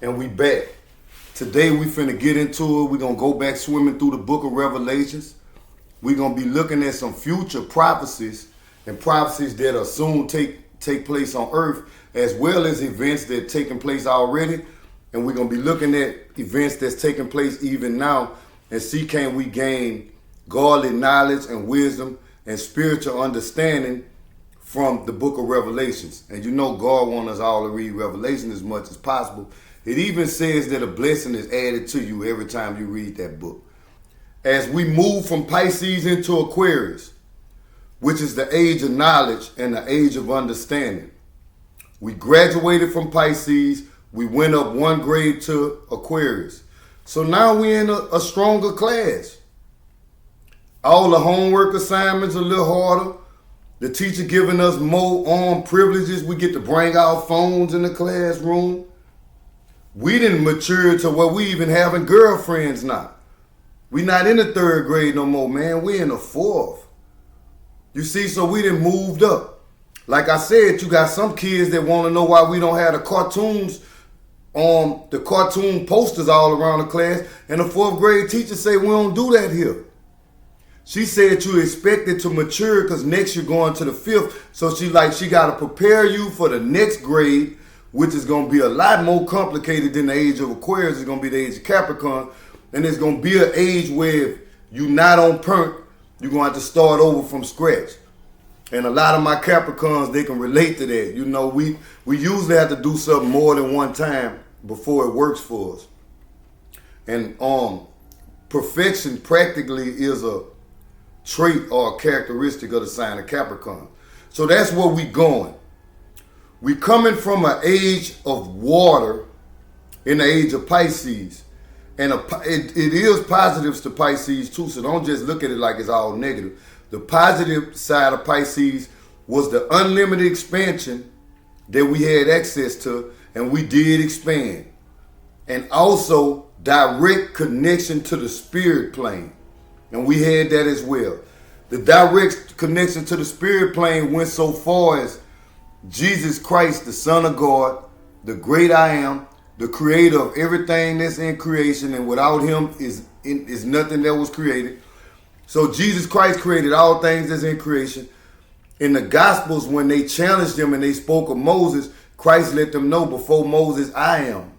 and we back. Today we finna get into it. We're gonna go back swimming through the book of Revelations. We're gonna be looking at some future prophecies and prophecies that'll soon take place on earth, as well as events that are taking place already. And we're gonna be looking at events that's taking place even now and see can we gain godly knowledge and wisdom and spiritual understanding from the book of Revelations. And you know God wants us all to read Revelation as much as possible. It even says that a blessing is added to you every time you read that book. As we move from Pisces into Aquarius, which is the age of knowledge and the age of understanding. We graduated from Pisces, we went up one grade to Aquarius. So now we're in a stronger class. All the homework assignments are a little harder. The teacher giving us more armed privileges. We get to bring our phones in the classroom. We didn't mature to where we even having girlfriends now. We not in the third grade no more, man. We in the fourth. You see, so we done moved up. Like I said, you got some kids that want to know why we don't have the cartoons the cartoon posters all around the class, and the fourth grade teacher say we don't do that here. She said you expected to mature because next you're going to the fifth. So she got to prepare you for the next grade, which is going to be a lot more complicated than the age of Aquarius. It's going to be the age of Capricorn. And it's going to be an age where if you're not on perk, you're going to have to start over from scratch. And a lot of my Capricorns, they can relate to that. You know, we usually have to do something more than one time before it works for us. And perfection practically is a trait or a characteristic of the sign of Capricorn. So that's where we going. We coming from an age of water in the age of Pisces. And it is positives to Pisces too, so don't just look at it like it's all negative. The positive side of Pisces was the unlimited expansion that we had access to, and we did expand. And also direct connection to the spirit plane. And we had that as well. The direct connection to the spirit plane went so far as Jesus Christ, the Son of God, the great I am, the creator of everything that's in creation, and without him is nothing that was created. So Jesus Christ created all things that's in creation. In the Gospels, when they challenged him and they spoke of Moses, Christ let them know before Moses, I am.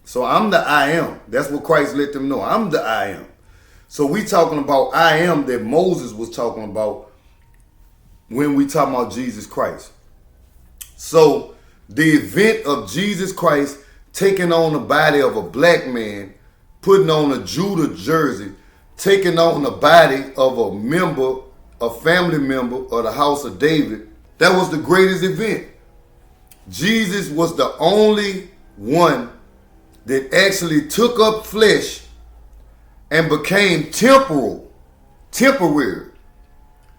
So I'm the I am. That's what Christ let them know. I'm the I am. So we talking about I am that Moses was talking about when we talking about Jesus Christ. So the event of Jesus Christ taking on the body of a black man, putting on a Judah jersey, taking on the body of a family member of the house of David, that was the greatest event. Jesus was the only one that actually took up flesh and became temporary.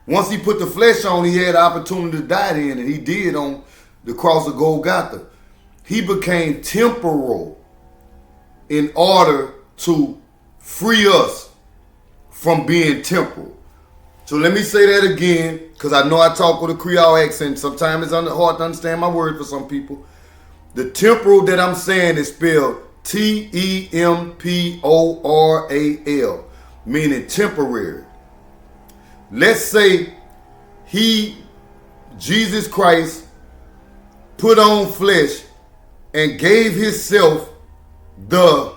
Once he put the flesh on, he had the opportunity to die then, and he did on the cross of Golgotha. He became temporal in order to free us from being temporal. So let me say that again, because I know I talk with a Creole accent. Sometimes it's hard to understand my word for some people. The temporal that I'm saying is spelled Temporal, meaning temporary. Let's say Jesus Christ, put on flesh and gave himself the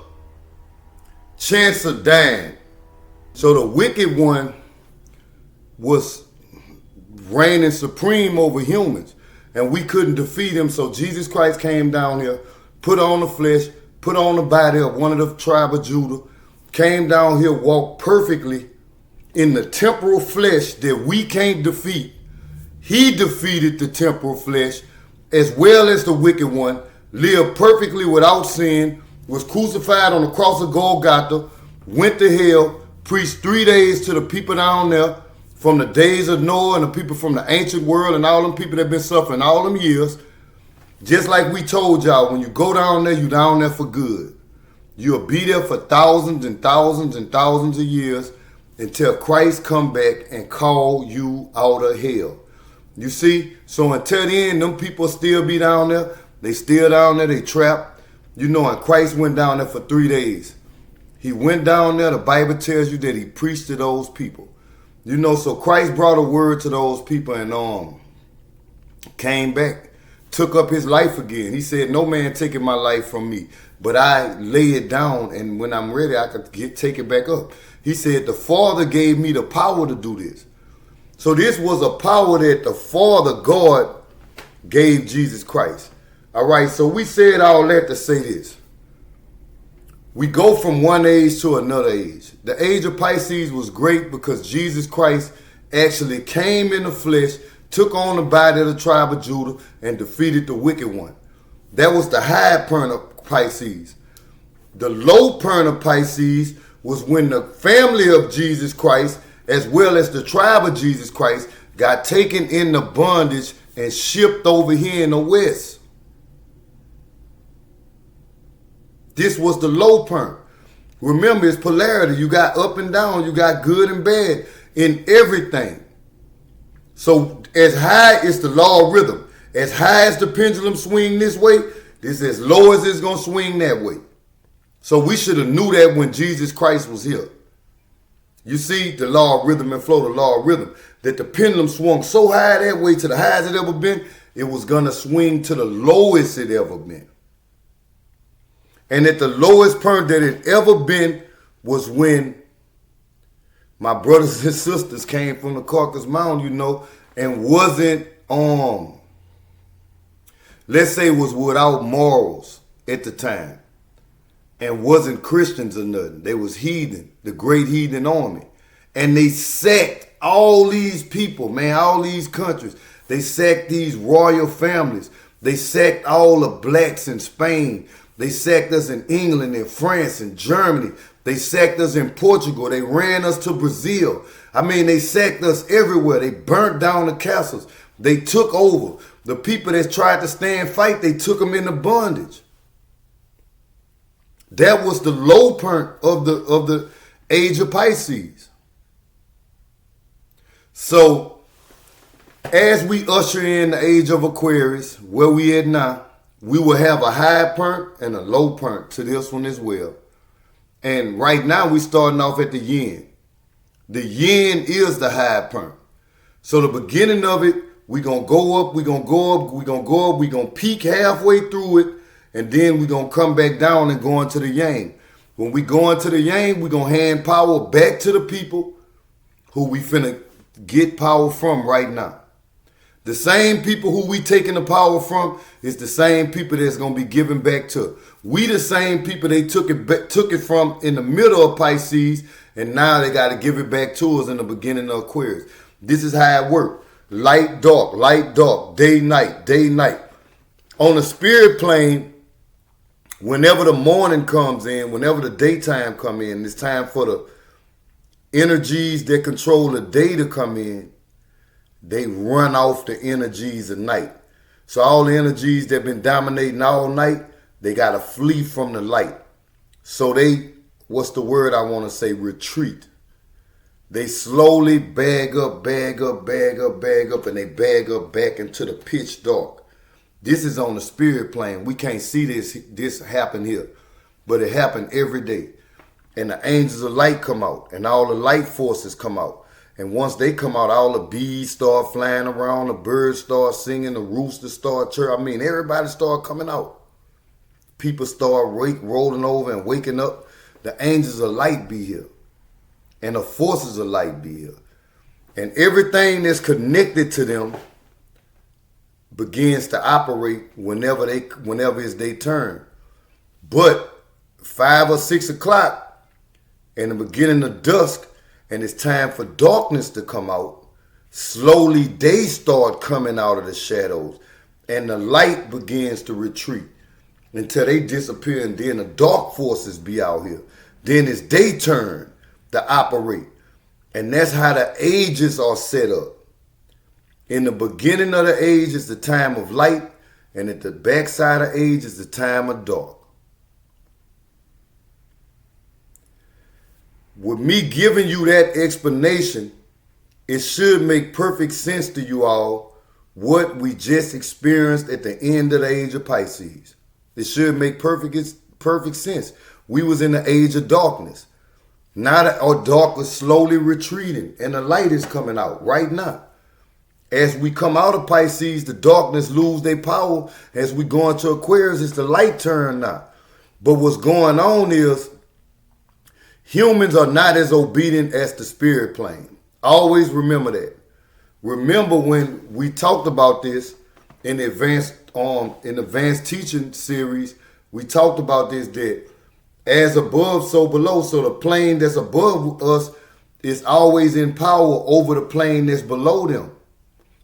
chance of dying. So the wicked one was reigning supreme over humans, and we couldn't defeat him. So Jesus Christ came down here, put on the flesh, put on the body of one of the tribe of Judah, came down here, walked perfectly in the temporal flesh that we can't defeat. He defeated the temporal flesh as well as the wicked one, lived perfectly without sin, was crucified on the cross of Golgotha, went to hell, preached 3 days to the people down there from the days of Noah and the people from the ancient world and all them people that have been suffering all them years. Just like we told y'all, when you go down there, you down there for good. You'll be there for thousands and thousands and thousands of years until Christ come back and call you out of hell. You see? So until then, them people still be down there. They still down there. They trapped. You know, and Christ went down there for 3 days. He went down there. The Bible tells you that he preached to those people. You know, so Christ brought a word to those people and came back, took up his life again. He said, no man taking my life from me, but I lay it down, and when I'm ready, I could take it back up. He said, the Father gave me the power to do this. So this was a power that the Father, God, gave Jesus Christ. All right, so we said all that to say this. We go from one age to another age. The age of Pisces was great because Jesus Christ actually came in the flesh, took on the body of the tribe of Judah, and defeated the wicked one. That was the high point of Pisces. The low point of Pisces was when the family of Jesus Christ, as well as the tribe of Jesus Christ, got taken into bondage and shipped over here in the West. This was the low point. Remember, it's polarity. You got up and down. You got good and bad in everything. So as high is the law of rhythm. As high as the pendulum swing this way, this as low as it's going to swing that way. So we should have knew that when Jesus Christ was here. You see, the law of rhythm and flow, the law of rhythm, that the pendulum swung so high that way to the highest it ever been, it was going to swing to the lowest it ever been. And at the lowest point that it ever been was when my brothers and sisters came from the Caucasus Mountain, you know, and wasn't, let's say was without morals at the time and wasn't Christians or nothing. They was heathen, the great heathen army. And they sacked all these people, man, all these countries. They sacked these royal families. They sacked all the blacks in Spain. They sacked us in England and France and Germany. They sacked us in Portugal. They ran us to Brazil. I mean, they sacked us everywhere. They burnt down the castles. They took over. The people that tried to stand fight, they took them into bondage. That was the low point of the age of Pisces. So, as we usher in the age of Aquarius, where we at now, we will have a high point and a low point to this one as well. And right now we starting off at the yin. The yin is the high point. So the beginning of it, we're going to go up, we're going to go up, we're going to go up, we're going to peak halfway through it, and then we're going to come back down and go into the yang. When we go into the yang, we're going to hand power back to the people who we finna get power from right now. The same people who we taking the power from is the same people that's going to be given back to. We the same people they took it from in the middle of Pisces, and now they got to give it back to us in the beginning of Aquarius. This is how it works. Light, dark, day, night. On the spirit plane, whenever the morning comes in, whenever the daytime come in, it's time for the energies that control the day to come in. They run off the energies of night. So all the energies that been dominating all night, they got to flee from the light. So they, what's the word I want to say, retreat. They slowly bag up, and they bag up back into the pitch dark. This is on the spirit plane. We can't see this happen here, but it happened every day. And the angels of light come out, and all the light forces come out. And once they come out, all the bees start flying around, the birds start singing, the roosters start chirping. I mean, everybody start coming out. People start rolling over and waking up. The angels of light be here. And the forces of light be here. And everything that's connected to them begins to operate whenever it's their turn. But 5 or 6 o'clock in the beginning of dusk, and it's time for darkness to come out, slowly they start coming out of the shadows, and the light begins to retreat until they disappear, and then the dark forces be out here. Then it's their turn to operate. And that's how the ages are set up. In the beginning of the age is the time of light, and at the backside of age is the time of dark. With me giving you that explanation, it should make perfect sense to you all what we just experienced at the end of the age of Pisces. It should make perfect sense. We was in the age of darkness. Now our dark is slowly retreating and the light is coming out right now. As we come out of Pisces, the darkness lose their power. As we go into Aquarius, it's the light turn now. But what's going on is humans are not as obedient as the spirit plane. Always remember that. Remember when we talked about this in the advanced teaching series, we talked about this, that as above, so below. So the plane that's above us is always in power over the plane that's below them,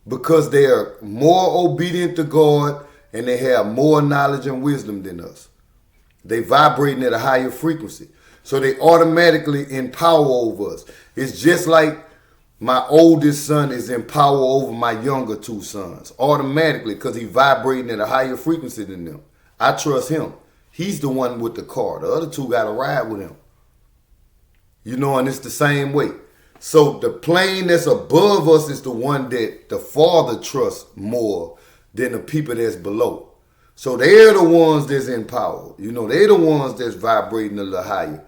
because they are more obedient to God and they have more knowledge and wisdom than us. They vibrating at a higher frequency. So they automatically in power over us. It's just like my oldest son is in power over my younger two sons. Automatically, because he's vibrating at a higher frequency than them. I trust him. He's the one with the car. The other two got to ride with him. You know, and it's the same way. So the plane that's above us is the one that the Father trusts more than the people that's below. So they're the ones that's in power. You know, they're the ones that's vibrating a little higher.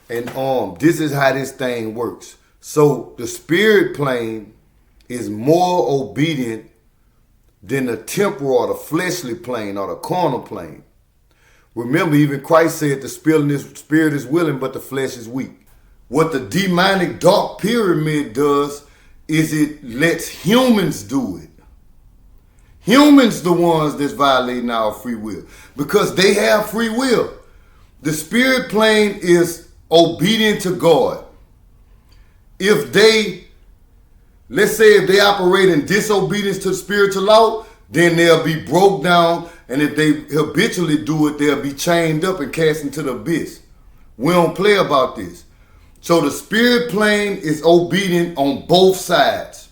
And this is how this thing works. So the spirit plane is more obedient than the temporal or the fleshly plane or the carnal plane. Remember, even Christ said the spirit is willing, but the flesh is weak. What the demonic dark pyramid does is it lets humans do it. Humans the ones that's violating our free will, because they have free will. The spirit plane is obedient to God. If they, let's say if they operate in disobedience to the spiritual law, then they'll be broke down, and if they habitually do it, they'll be chained up and cast into the abyss. We don't play about this. So the spirit plane is obedient on both sides,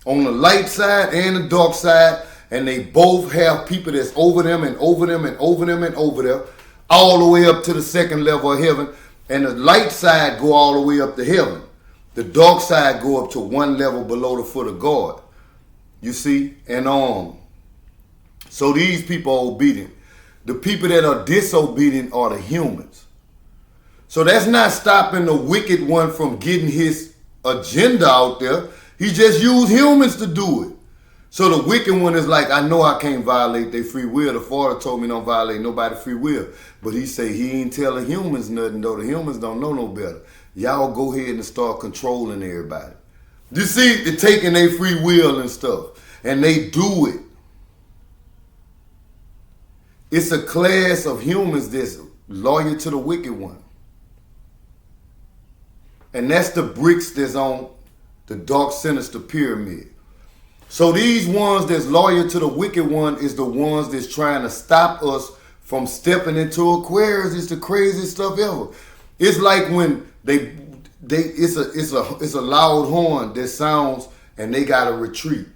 on the light side and the dark side, and they both have people that's over them and over them and over them and over them, all the way up to the second level of heaven, and the light side go all the way up to heaven. The dark side go up to one level below the foot of God. You see? And so these people are obedient. The people that are disobedient are the humans. So that's not stopping the wicked one from getting his agenda out there. He just used humans to do it. So the wicked one is like, I know I can't violate their free will. The Father told me don't violate nobody's free will. But he say he ain't telling humans nothing, though. The humans don't know no better. Y'all go ahead and start controlling everybody. You see, they're taking their free will and stuff. And they do it. It's a class of humans that's loyal to the wicked one. And that's the bricks that's on the dark sinister pyramid. So these ones that's loyal to the wicked one is the ones that's trying to stop us from stepping into Aquarius. It's the craziest stuff ever. It's like when it's a loud horn that sounds and they gotta retreat.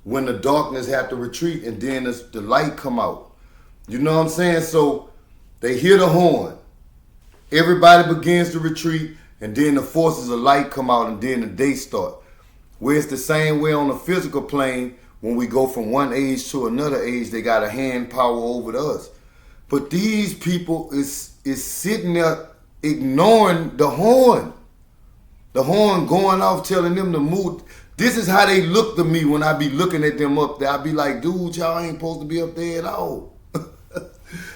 When the darkness have to retreat and then the light come out. You know what I'm saying? So they hear the horn. Everybody begins to retreat, and then the forces of light come out, and then the day start. Where it's the same way on the physical plane. When we go from one age to another age, they got a hand power over us. But these people is sitting there ignoring the horn. The horn going off telling them to move. This is how they look to me when I be looking at them up there. I be like, dude, y'all ain't supposed to be up there at all.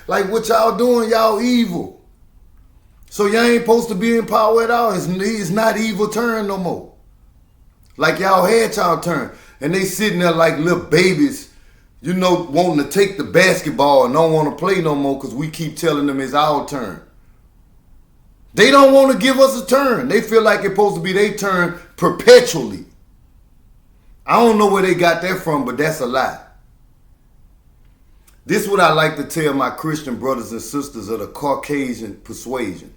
Like, what y'all doing? Y'all evil. So y'all ain't supposed to be in power at all. It's not evil turn no more. Like y'all had y'all turn. And they sitting there like little babies, you know, wanting to take the basketball and don't want to play no more because we keep telling them it's our turn. They don't want to give us a turn. They feel like it's supposed to be their turn perpetually. I don't know where they got that from, but that's a lie. This is what I like to tell my Christian brothers and sisters of the Caucasian persuasion.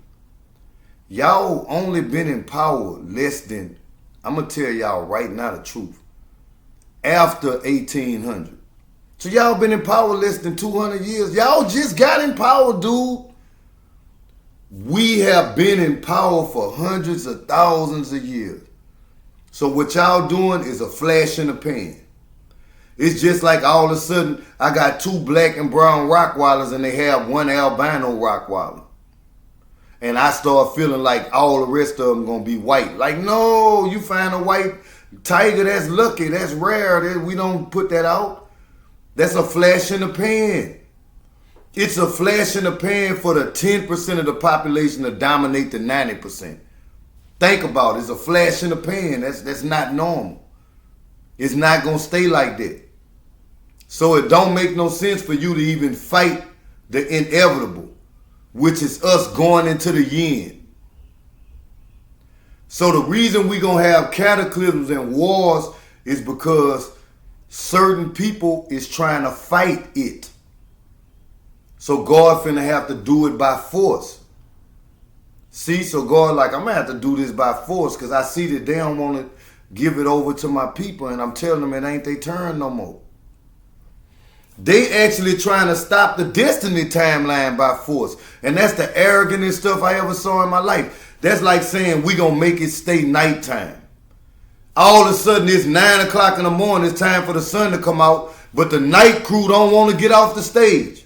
Y'all only been in power less than, I'm going to tell y'all right now the truth, after 1800. So y'all been in power less than 200 years. Y'all just got in power, dude. We have been in power for hundreds of thousands of years. So what y'all doing is a flash in the pan. It's just like all of a sudden I got 2 black and brown Rockwallers and they have 1 albino Rockwaller. And I start feeling like all the rest of them gonna be white. Like, no, you find a white tiger, that's lucky, that's rare. We don't put that out. That's a flash in the pan. It's a flash in the pan for the 10% of the population to dominate the 90%. Think about it. It's a flash in the pan. That's not normal. It's not gonna stay like that. So it don't make no sense for you to even fight the inevitable, which is us going into the yin. So the reason we gonna have cataclysms and wars is because certain people is trying to fight it. So God finna have to do it by force. See, so God like, I'm gonna have to do this by force because I see that they don't want to give it over to my people, and I'm telling them it ain't their turn no more. They actually trying to stop the destiny timeline by force. And that's the arrogantest stuff I ever saw in my life. That's like saying we gonna make it stay nighttime. All of a sudden it's 9 o'clock in the morning, it's time for the sun to come out, but the night crew don't want to get off the stage.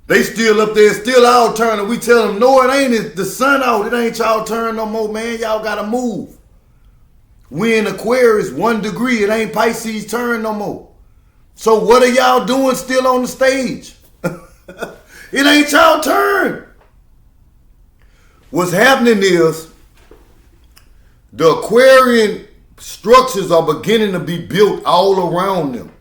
They still up there, still our turn, and we tell them, no, it ain't. It's the sun out. It ain't y'all turn no more, man. Y'all gotta move. We in Aquarius, 1 degree. It ain't Pisces turn no more. So what are y'all doing still on the stage? It ain't y'all turn. What's happening is the Aquarian structures are beginning to be built all around them.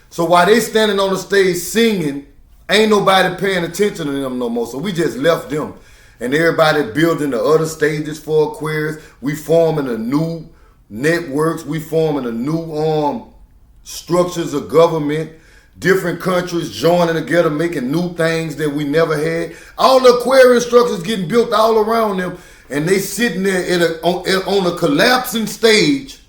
So while they standing on the stage singing, ain't nobody paying attention to them no more. So we just left them. And everybody building the other stages for Aquarius. We forming a new networks. We forming a new structures of government. Different countries joining together, making new things that we never had. All the Aquarian structures getting built all around them. And they sitting there on a collapsing stage,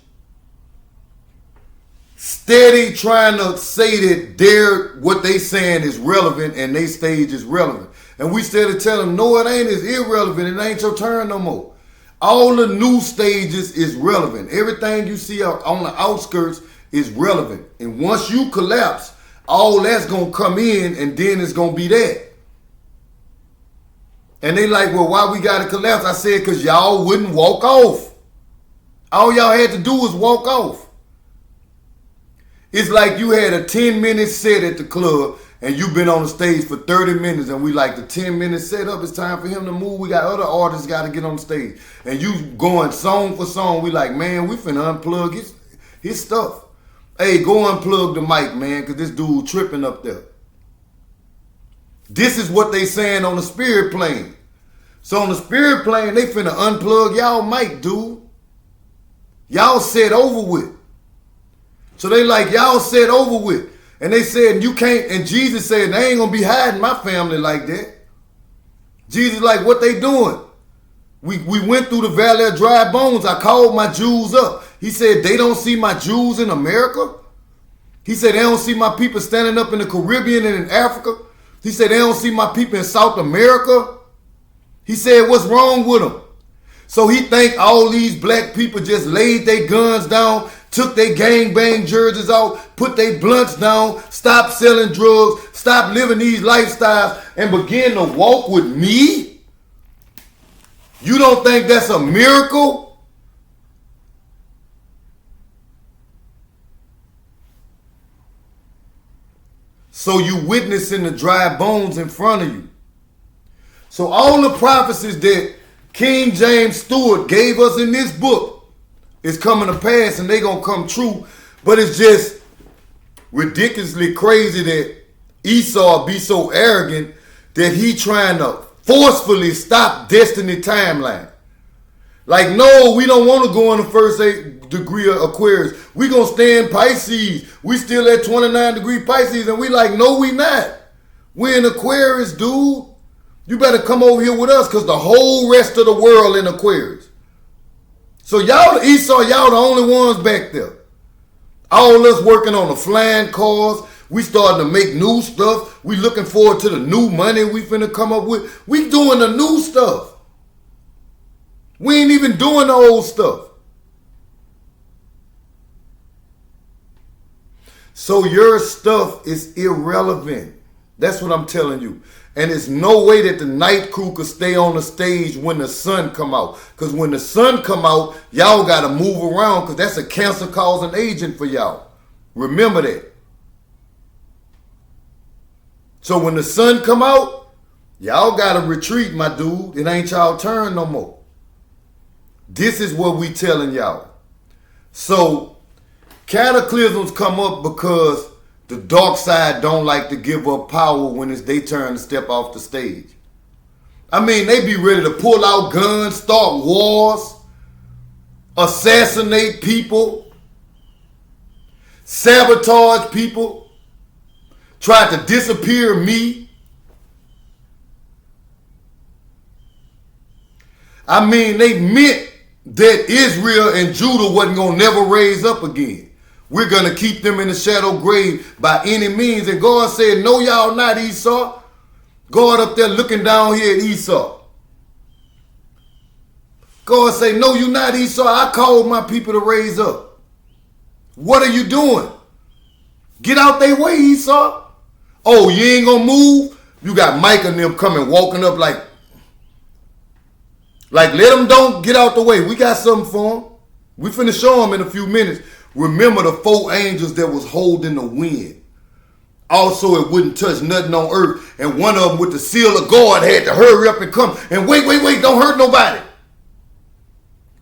steady trying to say that what they saying is relevant and they stage is relevant. And we steady tell them, no, it ain't. It's irrelevant. It ain't your turn no more. All the new stages is relevant. Everything you see on the outskirts is relevant. And once you collapse, all that's going to come in and then it's going to be that. And they like, well, why we got to collapse? I said, because y'all wouldn't walk off. All y'all had to do was walk off. It's like you had a 10-minute set at the club and you've been on the stage for 30 minutes and we like the 10-minute setup. It's time for him to move. We got other artists got to get on the stage. And you going song for song. We like, man, we finna unplug his stuff. Hey, go unplug the mic, man, because this dude tripping up there. This is what they saying on the spirit plane. So on the spirit plane, they finna unplug y'all mic, dude. Y'all said over with. So they like, y'all said over with. And they said, you can't, and Jesus said, they ain't gonna be hiding my family like that. Jesus like, what they doing? We went through the valley of dry bones. I called my Jews up. He said, they don't see my Jews in America. He said, they don't see my people standing up in the Caribbean and in Africa. He said, they don't see my people in South America. He said, what's wrong with them? So he think all these black people just laid their guns down, took their gangbang jerseys off, put their blunts down, stopped selling drugs, stopped living these lifestyles, and began to walk with me? You don't think that's a miracle? So you witnessing the dry bones in front of you. So all the prophecies that King James Stewart gave us in this book is coming to pass and they gonna come true. But it's just ridiculously crazy that Esau be so arrogant that he trying to forcefully stop destiny timeline. Like, no, we don't want to go in the first 8 degree of Aquarius. We gonna stay in Pisces. We still at 29 degree Pisces, and we like, no, we not. We in Aquarius, dude. You better come over here with us, because the whole rest of the world in Aquarius. So y'all, Esau, y'all the only ones back there. All us working on the flying cars. We starting to make new stuff. We looking forward to the new money we finna come up with. We doing the new stuff. We ain't even doing the old stuff. So your stuff is irrelevant. That's what I'm telling you. And there's no way that the night crew could stay on the stage when the sun come out. Because when the sun come out, y'all got to move around because that's a cancer-causing agent for y'all. Remember that. So when the sun come out, y'all got to retreat, my dude. It ain't y'all turn no more. This is what we telling y'all. So cataclysms come up because the dark side don't like to give up power when it's their turn to step off the stage. I mean, they be ready to pull out guns, start wars, assassinate people, sabotage people, try to disappear me. I mean, they meant that Israel and Judah wasn't going to never raise up again. We're going to keep them in the shadow grave by any means. And God said, no, y'all not Esau. God up there looking down here at Esau. God say, no, you not Esau. I called my people to raise up. What are you doing? Get out their way, Esau. Oh, you ain't going to move? You got Mike and them coming, walking up like let them don't get out the way. We got something for them. We finna show them in a few minutes. Remember the 4 angels that was holding the wind. Also, it wouldn't touch nothing on earth. And one of them with the seal of God had to hurry up and come. And wait, don't hurt nobody.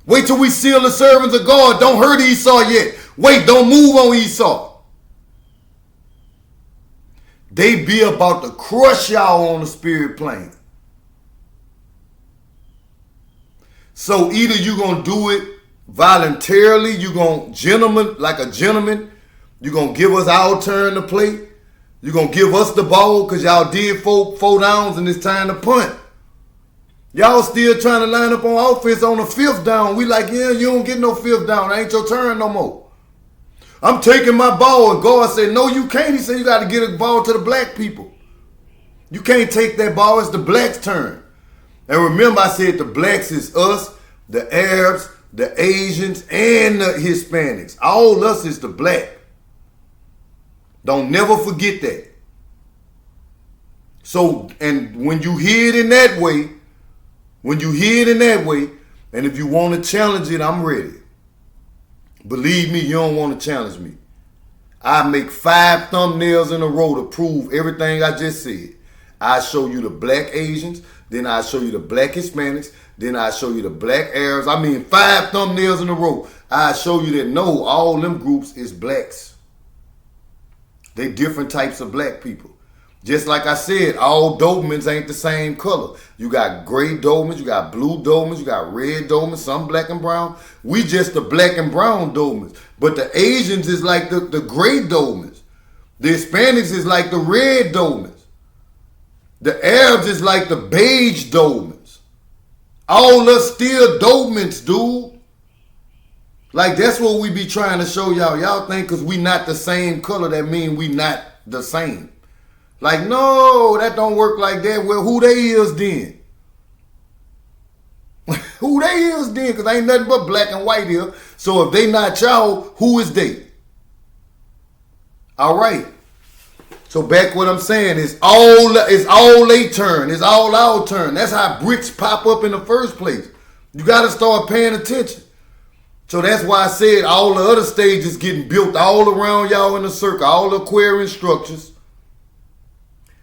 Wait till we seal the servants of God. Don't hurt Esau yet. Wait, don't move on Esau. They be about to crush y'all on the spirit plane. So either you going to do it voluntarily, you going to like a gentleman, you going to give us our turn to play. You going to give us the ball because y'all did four downs and it's time to punt. Y'all still trying to line up on offense on the 5th down. We like, yeah, you don't get no 5th down. It ain't your turn no more. I'm taking my ball. And God said, no, you can't. He said, you got to get a ball to the black people. You can't take that ball. It's the blacks' turn. And remember, I said the blacks is us, the Arabs, the Asians, and the Hispanics. All us is the black. Don't never forget that. So, and when you hear it in that way, and if you want to challenge it, I'm ready. Believe me, you don't want to challenge me. I make 5 thumbnails in a row to prove everything I just said. I show you the black Asians, then I show you the black Hispanics, then I show you the black Arabs. I mean 5 thumbnails in a row. I show you that no, all them groups is blacks. They different types of black people. Just like I said, all Dobermans ain't the same color. You got gray Dobermans, you got blue Dobermans, you got red Dobermans, some black and brown. We just the black and brown Dobermans. But the Asians is like the gray Dobermans. The Hispanics is like the red Dobermans. The Arabs is like the beige Dobermans. All us still Dobermans, dude. Like that's what we be trying to show y'all. Y'all think because we not the same color, that mean we not the same. Like, no, that don't work like that. Well, who they is then? Who they is then? Because ain't nothing but black and white here. So if they not y'all, who is they? All right. So back what I'm saying is all they turn. It's all our turn. That's how bricks pop up in the first place. You got to start paying attention. So that's why I said all the other stages getting built all around y'all in a circle. All the Aquarian structures.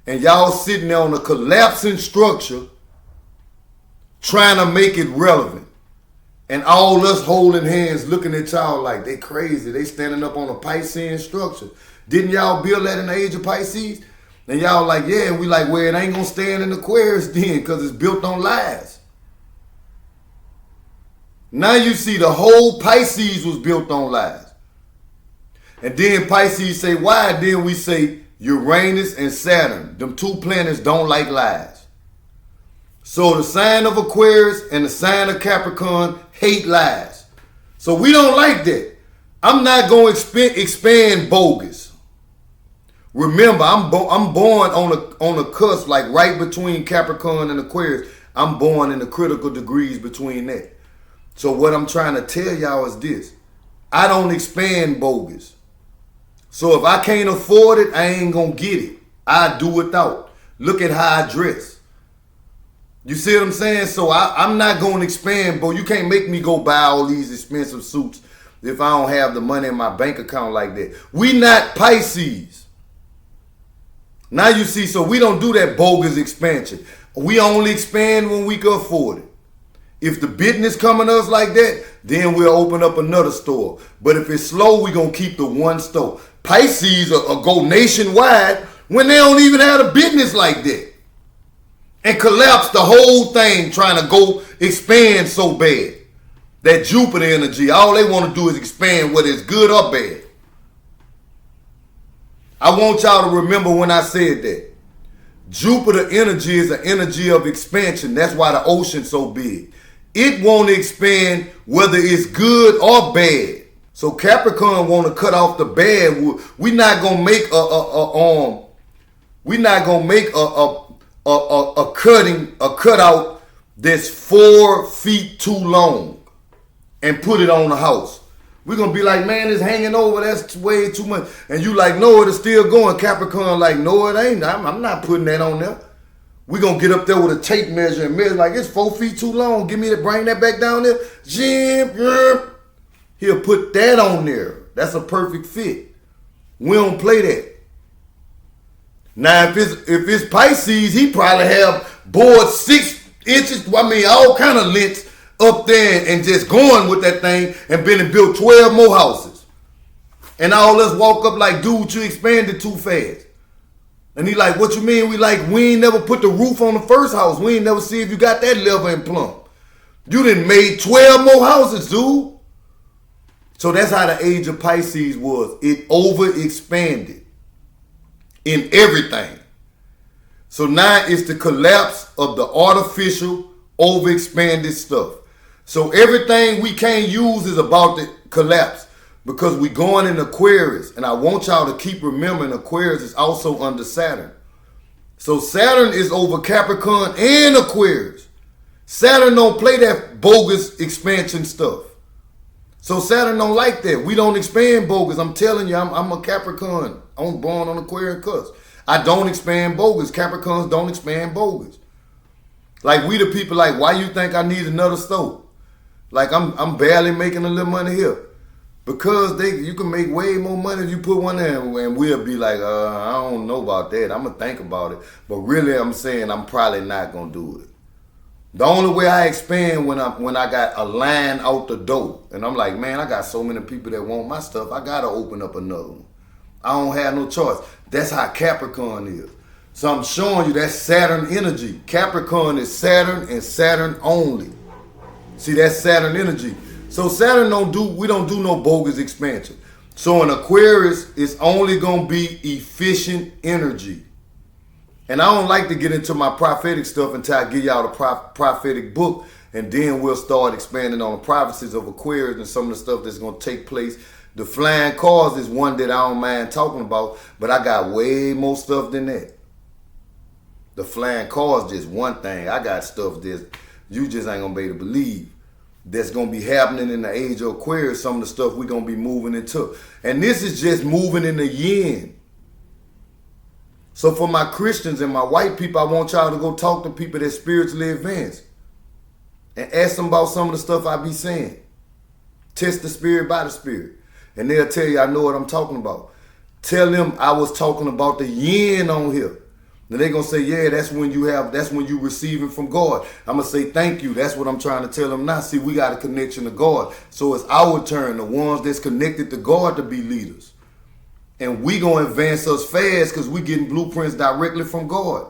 And y'all sitting there on a collapsing structure trying to make it relevant. And all us holding hands looking at y'all like they crazy. They standing up on a Piscean structure. Didn't y'all build that in the age of Pisces? And y'all like, yeah. And we like, well, it ain't going to stand in Aquarius then because it's built on lies. Now you see the whole Pisces was built on lies. And then Pisces say, why? Then we say, Uranus and Saturn, them 2 planets don't like lies. So the sign of Aquarius and the sign of Capricorn hate lies. So we don't like that. I'm not going to expand bogus. Remember, I'm born on the cusp, like right between Capricorn and Aquarius. I'm born in the critical degrees between that. So what I'm trying to tell y'all is this. I don't expand bogus. So if I can't afford it, I ain't gonna get it. I do without. Look at how I dress. You see what I'm saying? So I'm not gonna expand, bro. You can't make me go buy all these expensive suits if I don't have the money in my bank account like that. We not Pisces. Now you see, so we don't do that bogus expansion. We only expand when we can afford it. If the business coming to us like that, then we'll open up another store. But if it's slow, we gonna keep the one store. Pisces will go nationwide when they don't even have a business like that. And collapse the whole thing trying to go expand so bad. That Jupiter energy, all they want to do is expand whether it's good or bad. I want y'all to remember when I said that. Jupiter energy is an energy of expansion. That's why the ocean's so big. It won't expand whether it's good or bad. So Capricorn want to cut off the bad. We're not gonna make a cutout that's 4 feet too long and put it on the house. We're gonna be like, man, it's hanging over. That's way too much. And you like, no, it's still going. Capricorn like, no, it ain't. I'm not putting that on there. We're going to get up there with a tape measure and measure like it's 4 feet too long. Give me bring that back down there. Jim, he'll put that on there. That's a perfect fit. We don't play that. Now, if it's Pisces, he probably have boards 6 inches, all kind of lengths up there and just going with that thing and been and built 12 more houses. And all us walk up like, dude, you expanded too fast. And he like, what you mean? We ain't never put the roof on the first house. We ain't never see if you got that level and plumb. You done made 12 more houses, dude. So that's how the age of Pisces was. It overexpanded in everything. So now it's the collapse of the artificial, overexpanded stuff. So everything we can't use is about to collapse. Because we going in Aquarius. And I want y'all to keep remembering Aquarius is also under Saturn. So Saturn is over Capricorn and Aquarius. Saturn don't play that bogus expansion stuff. So Saturn don't like that. We don't expand bogus. I'm telling you, I'm a Capricorn. I'm born on Aquarius cusp. I don't expand bogus. Capricorns don't expand bogus. Like we the people like, why you think I need another stove? Like I'm barely making a little money here. Because you can make way more money if you put one in, and we'll be like, I don't know about that. I'm going to think about it. But really, I'm saying I'm probably not going to do it. The only way I expand when I got a line out the door. And I'm like, man, I got so many people that want my stuff. I got to open up another one. I don't have no choice. That's how Capricorn is. So I'm showing you that Saturn energy. Capricorn is Saturn and Saturn only. See, that's Saturn energy. So Saturn we don't do no bogus expansion. So in Aquarius, it's only going to be efficient energy. And I don't like to get into my prophetic stuff until I give y'all the prophetic book. And then we'll start expanding on the prophecies of Aquarius and some of the stuff that's going to take place. The flying cars is one that I don't mind talking about. But I got way more stuff than that. The flying cars just one thing. I got stuff that you just ain't going to be able to believe. That's going to be happening in the age of Aquarius, some of the stuff we're going to be moving into. And this is just moving in the yin. So for my Christians and my white people, I want y'all to go talk to people that spiritually advanced. And ask them about some of the stuff I be saying. Test the spirit by the spirit. And they'll tell you I know what I'm talking about. Tell them I was talking about the yin on here. Then they're going to say, yeah, that's when you receiving from God. I'm going to say, thank you. That's what I'm trying to tell them now. See, we got a connection to God. So it's our turn, the ones that's connected to God, to be leaders. And we going to advance us fast because we getting blueprints directly from God.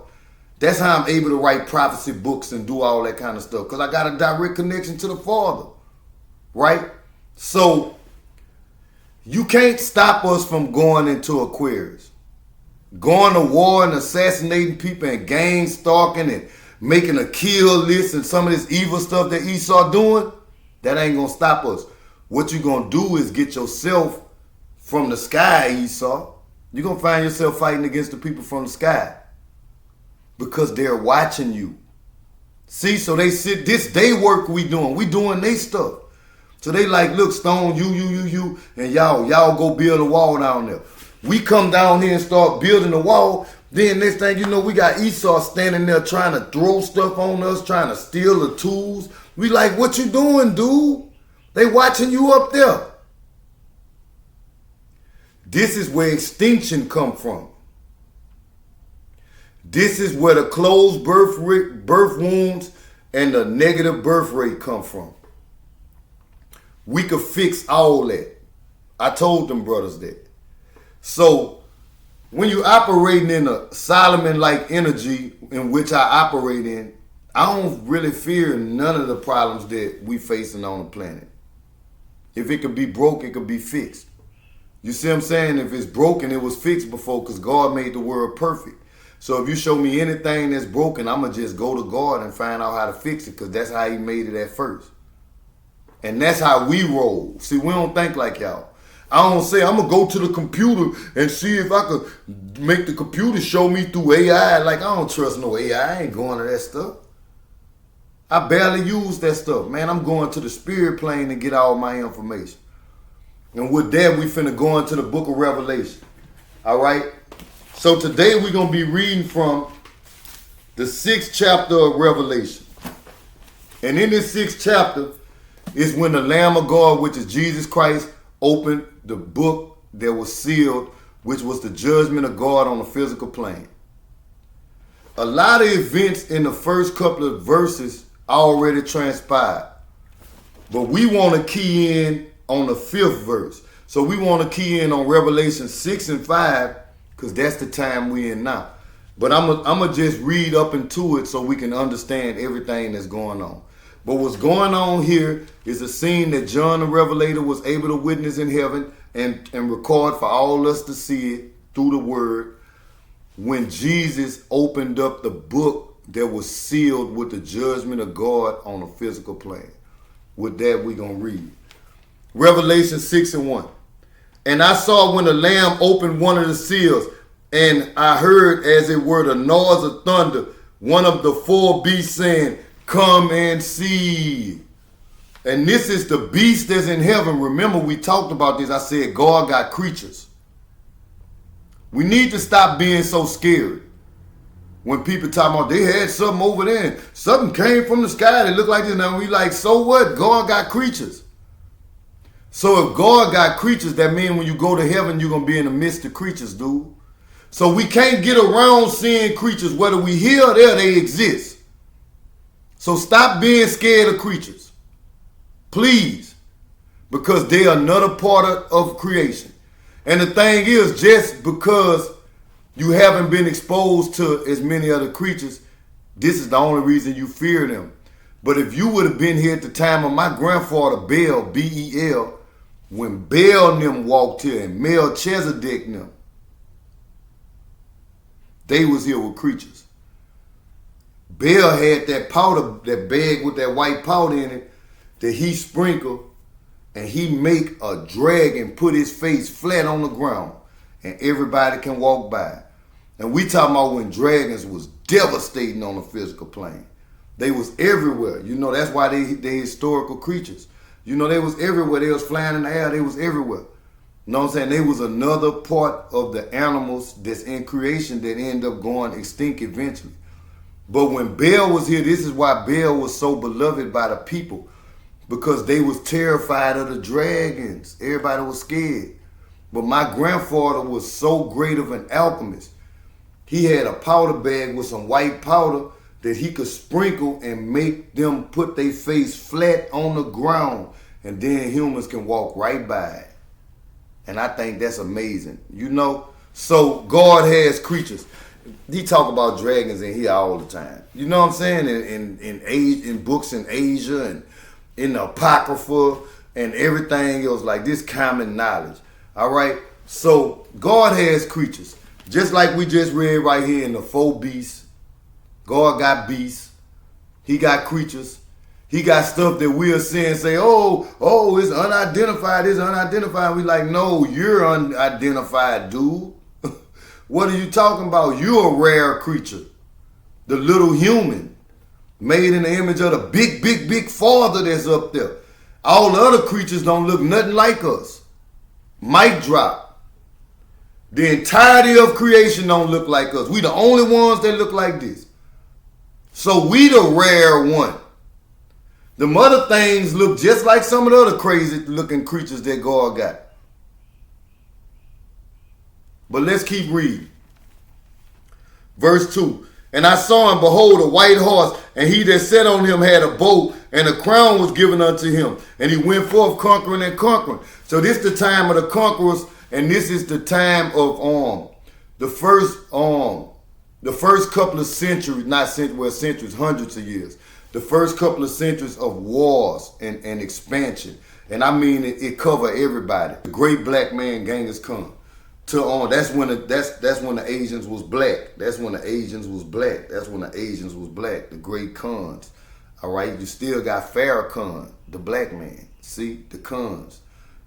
That's how I'm able to write prophecy books and do all that kind of stuff. Because I got a direct connection to the Father. Right? So you can't stop us from going into Aquarius. Going to war and assassinating people and gang stalking and making a kill list and some of this evil stuff that Esau doing, that ain't going to stop us. What you going to do is get yourself from the sky, Esau. You're going to find yourself fighting against the people from the sky because they're watching you. See, so they sit, this day work we doing they stuff. So they like, look, Stone, you, and y'all go build a wall down there. We come down here and start building the wall. Then next thing you know, we got Esau standing there trying to throw stuff on us, trying to steal the tools. We like, what you doing, dude? They watching you up there. This is where extinction come from. This is where the closed birth wounds and the negative birth rate come from. We could fix all that. I told them brothers that. So when you operating in a Solomon-like energy in which I operate in, I don't really fear none of the problems that we facing on the planet. If it could be broke, it could be fixed. You see what I'm saying? If it's broken, it was fixed before because God made the world perfect. So if you show me anything that's broken, I'm going to just go to God and find out how to fix it because that's how he made it at first. And that's how we roll. See, we don't think like y'all. I don't say, I'm going to go to the computer and see if I could make the computer show me through AI. Like, I don't trust no AI. I ain't going to that stuff. I barely use that stuff. Man, I'm going to the spirit plane to get all my information. And with that, we finna go into the book of Revelation. All right? So today we're going to be reading from the 6th chapter of Revelation. And in this 6th chapter is when the Lamb of God, which is Jesus Christ, opened the book that was sealed, which was the judgment of God on the physical plane. A lot of events in the first couple of verses already transpired. But we want to key in on the 5th verse. So we want to key in on Revelation 6 and 5 because that's the time we're in now. But I'm going to just read up into it so we can understand everything that's going on. But what's going on here is a scene that John the Revelator was able to witness in heaven and record for all us to see it through the word when Jesus opened up the book that was sealed with the judgment of God on a physical plane. With that, we're going to read. Revelation 6 and 1. And I saw when the Lamb opened one of the seals, and I heard as it were the noise of thunder, one of the 4 beasts saying, come and see. And this is the beast that's in heaven. Remember, we talked about this. I said God got creatures. We need to stop being so scared. When people talk about they had something over there, and something came from the sky that looked like this, and we like, so what? God got creatures. So if God got creatures, that means when you go to heaven, you're going to be in the midst of creatures, dude. So we can't get around seeing creatures. Whether we here or there, they exist. So stop being scared of creatures. Please. Because they are another part of creation. And the thing is, just because you haven't been exposed to as many other creatures, this is the only reason you fear them. But if you would have been here at the time of my grandfather, Bel, B-E-L, when Bel and them walked here and Melchizedek and them, they was here with creatures. Bel had that powder, that bag with that white powder in it that he sprinkled, and he make a dragon put his face flat on the ground and everybody can walk by. And we talking about when dragons was devastating on the physical plane. They was everywhere. You know, that's why they historical creatures. You know, they was everywhere. They was flying in the air. They was everywhere. You know what I'm saying? They was another part of the animals that's in creation that end up going extinct eventually. But when Bel was here, this is why Bel was so beloved by the people. Because they was terrified of the dragons. Everybody was scared. But my grandfather was so great of an alchemist. He had a powder bag with some white powder that he could sprinkle and make them put their face flat on the ground, and then humans can walk right by it. And I think that's amazing. You know? So God has creatures. He talk about dragons in here all the time. You know what I'm saying? In books in Asia and in the Apocrypha and everything else, like this common knowledge. All right? So God has creatures. Just like we just read right here in the 4 beasts. God got beasts. He got creatures. He got stuff that we'll see and say, oh, it's unidentified, it's unidentified. We like, no, you're unidentified, dude. What are you talking about? You're a rare creature. The little human made in the image of the big father that's up there. All the other creatures don't look nothing like us. Mic drop. The entirety of creation don't look like us. We the only ones that look like this. So we the rare one. The other things look just like some of the other crazy looking creatures that God got. But let's keep reading. Verse 2. And I saw and behold a white horse, and he that sat on him had a bow, and a crown was given unto him. And he went forth conquering and conquering. So this is the time of the conquerors, and this is the time of the first couple of centuries, not centuries, hundreds of years. The first couple of centuries of wars and expansion. And I mean it covered everybody. The great black man Genghis Khan. That's when the Asians was black. That's when the Asians was black. The great Khans. All right, you still got Pharaoh Khan, the black man. See, the Khans,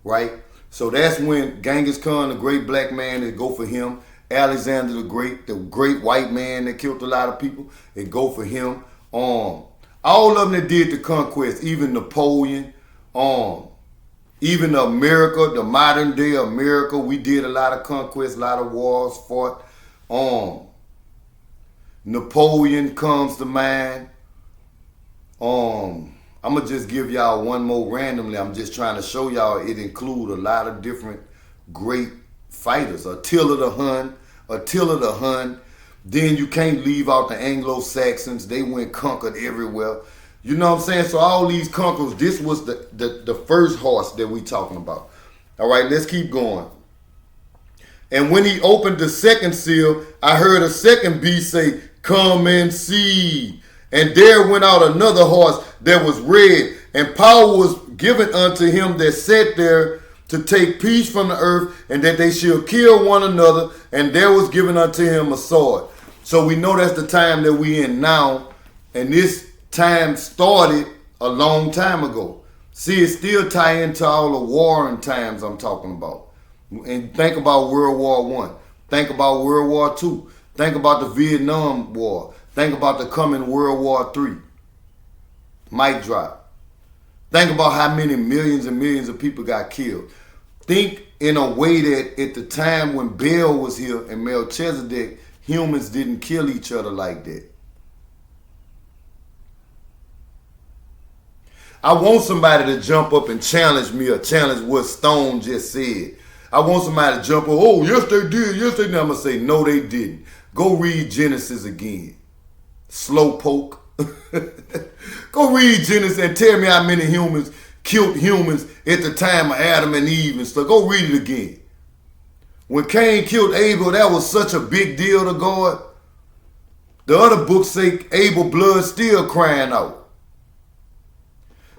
right? So that's when Genghis Khan, the great black man, they go for him. Alexander the great white man that killed a lot of people, they go for him. All of them that did the conquest, even Napoleon, even America, the modern day America, we did a lot of conquests, a lot of wars fought. Napoleon comes to mind. I'm going to just give y'all one more randomly. I'm just trying to show y'all it includes a lot of different great fighters. Attila the Hun. Then you can't leave out the Anglo-Saxons. They went conquered everywhere. You know what I'm saying? So all these conquerors, this was the first horse that we talking about. All right, let's keep going. And when he opened the second seal, I heard a second beast say, "Come and see." And there went out another horse that was red, and power was given unto him that sat there to take peace from the earth, and that they shall kill one another, and there was given unto him a sword. So we know that's the time that we in now, and this time started a long time ago. See, it still tie into all the warring times I'm talking about. And think about World War I. Think about World War II. Think about the Vietnam War. Think about the coming World War III. Mic drop. Think about how many millions and millions of people got killed. Think in a way that at the time when Baal was here and Melchizedek, humans didn't kill each other like that. I want somebody to jump up and challenge me or challenge what Stone just said. I want somebody to jump up, oh, yes they did, yes they did. I'm going to say, no they didn't. Go read Genesis again. Slowpoke. Go read Genesis and tell me how many humans killed humans at the time of Adam and Eve and stuff. Go read it again. When Cain killed Abel, that was such a big deal to God. The other books say Abel's blood still crying out.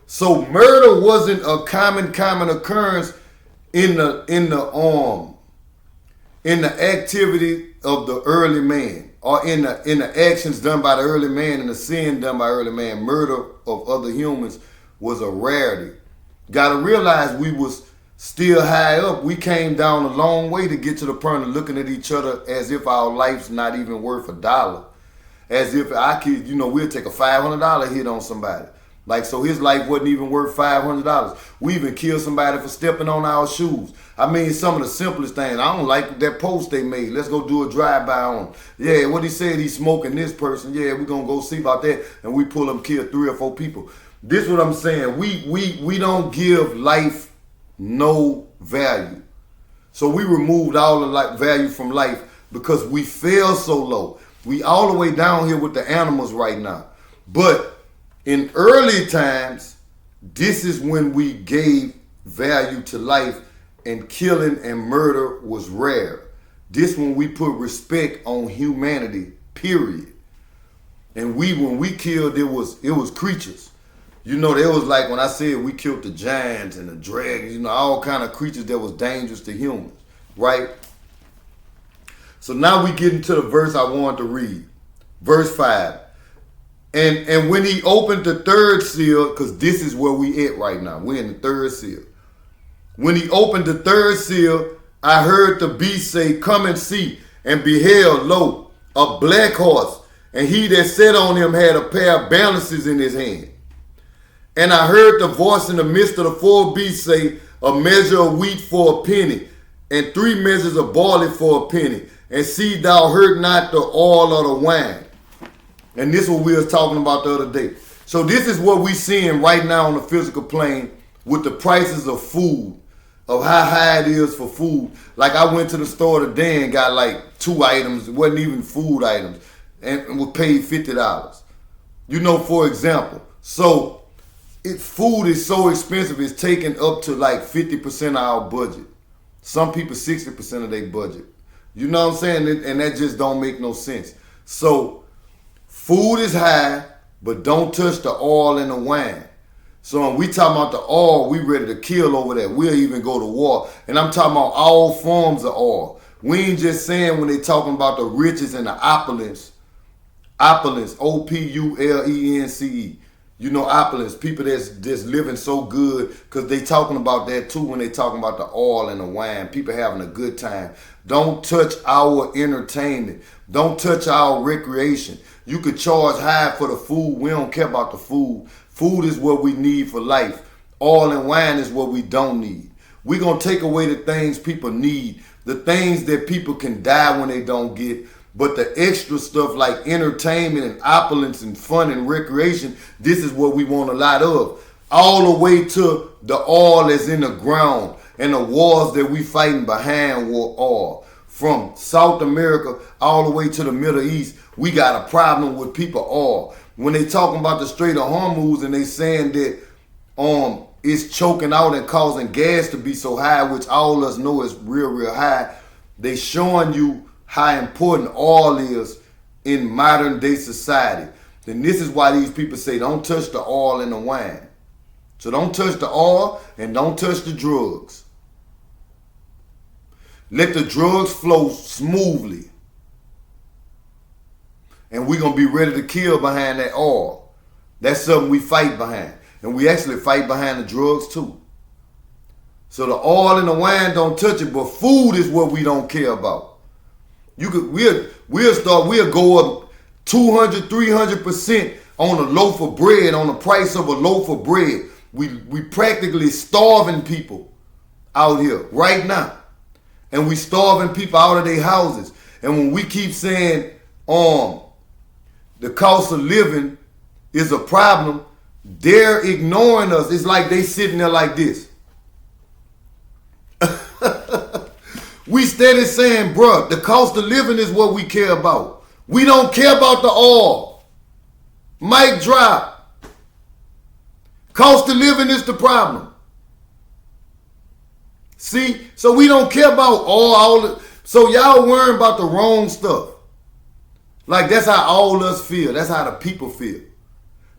So murder wasn't a common occurrence in the activity of the early man, or in the actions done by the early man and the sin done by early man. Murder of other humans was a rarity. Got to realize we was still high up. We came down a long way to get to the point of looking at each other as if our life's not even worth $1. As if I could, we'll take a $500 hit on somebody. Like, so his life wasn't even worth $500. We even killed somebody for stepping on our shoes. I mean, some of the simplest things. I don't like that post they made. Let's go do a drive-by on him. Yeah, what he said, he's smoking this person. Yeah, we're going to go see about that. And we pull him, kill 3 or 4 people. This is what I'm saying. We don't give life no value. So we removed all the value from life because we fell so low. We all the way down here with the animals right now. But in early times, this is when we gave value to life, and killing and murder was rare. This when we put respect on humanity, period. And when we killed, it was creatures. There was like when I said we killed the giants and the dragons, all kind of creatures that was dangerous to humans, right? So now we get into the verse I wanted to read. Verse 5. And when he opened the third seal, because this is where we at right now. We're in the third seal. When he opened the third seal, I heard the beast say, "Come and see." And beheld, lo, a black horse. And he that sat on him had a pair of balances in his hand. And I heard the voice in the midst of the 4 beasts say, "A measure of wheat for a penny, and 3 measures of barley for a penny, and see thou hurt not the oil or the wine. And this is what we was talking about the other day. So this is what we seeing right now on the physical plane with the prices of food, of how high it is for food. Like I went to the store today and got like 2 items, it wasn't even food items, and was paid $50. You know, for example. So food is so expensive, it's taking up to like 50% of our budget. Some people 60% of their budget. You know what I'm saying? And that just don't make no sense. So food is high, but don't touch the oil and the wine. So when we talking about the oil, we ready to kill over that. We'll even go to war. And I'm talking about all forms of oil. We ain't just saying when they talking about the riches and the opulence, O-P-U-L-E-N-C-E. You know, opulence, people that's just living so good, because they talking about that too when they talking about the oil and the wine. People having a good time. Don't touch our entertainment. Don't touch our recreation. You could charge high for the food. We don't care about the food. Food is what we need for life. Oil and wine is what we don't need. We're going to take away the things people need, the things that people can die when they don't get. But the extra stuff like entertainment and opulence and fun and recreation, this is what we want a lot of. All the way to the oil that's in the ground and the wars that we fighting behind war oil. From South America all the way to the Middle East, we got a problem with people oil. When they talking about the Strait of Hormuz and they saying that it's choking out and causing gas to be so high, which all of us know is real, real high, they showing you how important oil is in modern day society. Then this is why these people say don't touch the oil and the wine. So don't touch the oil and don't touch the drugs. Let the drugs flow smoothly. And we're going to be ready to kill behind that oil. That's something we fight behind. And we actually fight behind the drugs too. So the oil and the wine don't touch it, but food is what we don't care about. We'll go up 200, 300% on a loaf of bread, on the price of a loaf of bread. We practically starving people out here right now. And we starving people out of their houses. And when we keep saying the cost of living is a problem, they're ignoring us. It's like they sitting there like this. We steady saying, bruh, the cost of living is what we care about. We don't care about the oil. Mic drop. Cost of living is the problem. See? So we don't care about so y'all worrying about the wrong stuff. Like that's how all us feel. That's how the people feel.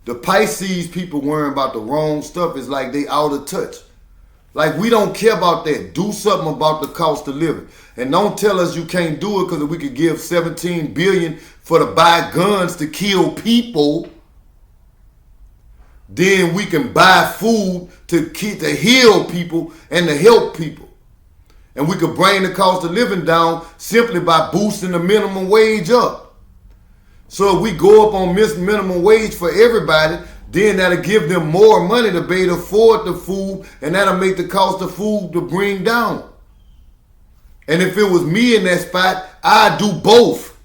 The Pisces people worrying about the wrong stuff is like they out of touch. Like we don't care about that. Do something about the cost of living. And don't tell us you can't do it because we could give $17 billion for to buy guns to kill people. Then we can buy food to heal people and to help people. And we could bring the cost of living down simply by boosting the minimum wage up. So if we go up on minimum wage for everybody, then that'll give them more money to be able to afford the food, and that'll make the cost of food to bring down. And if it was me in that spot, I'd do both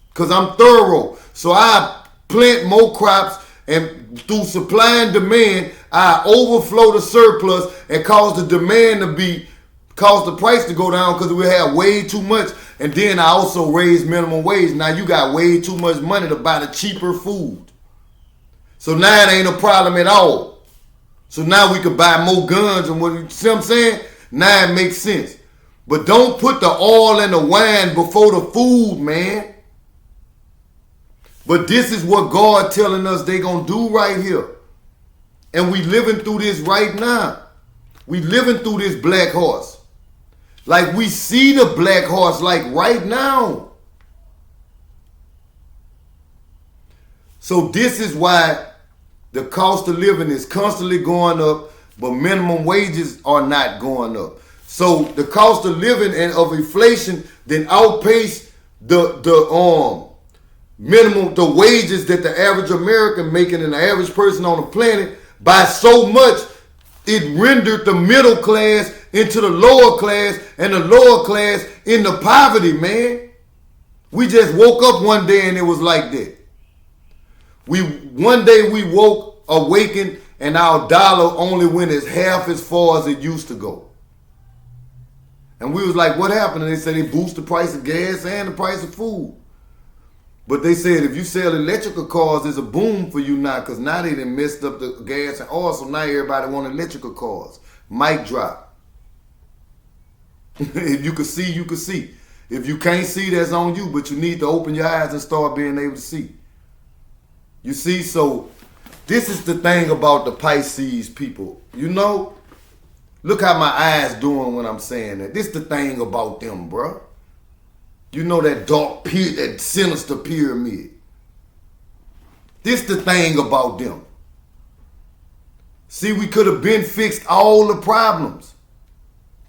because I'm thorough. So I plant more crops, and through supply and demand, I overflow the surplus and cause the price to go down because we have way too much. And then I also raise minimum wage. Now you got way too much money to buy the cheaper food. So now it ain't a problem at all. So now we can buy more guns and what you see what I'm saying? Now it makes sense. But don't put the oil and the wine before the food, man. But this is what God telling us they gonna do right here. And we living through this right now. We living through this black horse. Like we see the black horse like right now. So this is why the cost of living is constantly going up, but minimum wages are not going up. So the cost of living and of inflation then outpace the wages that the average American making and the average person on the planet by so much, it rendered the middle class into the lower class and the lower class into poverty, man. We just woke up one day and it was like that. One day we awakened, and our dollar only went as half as far as it used to go. And we was like, what happened? And they said they boosted the price of gas and the price of food. But they said if you sell electrical cars, there's a boom for you now, because now they done messed up the gas and oil, so now everybody want electrical cars. Mic drop. If you could see, you could see. If you can't see, that's on you, but you need to open your eyes and start being able to see. You see, so this is the thing about the Pisces people. You know, look how my eyes doing when I'm saying that. This the thing about them, bro. You know that that sinister pyramid. This the thing about them. See, we could have been fixed all the problems.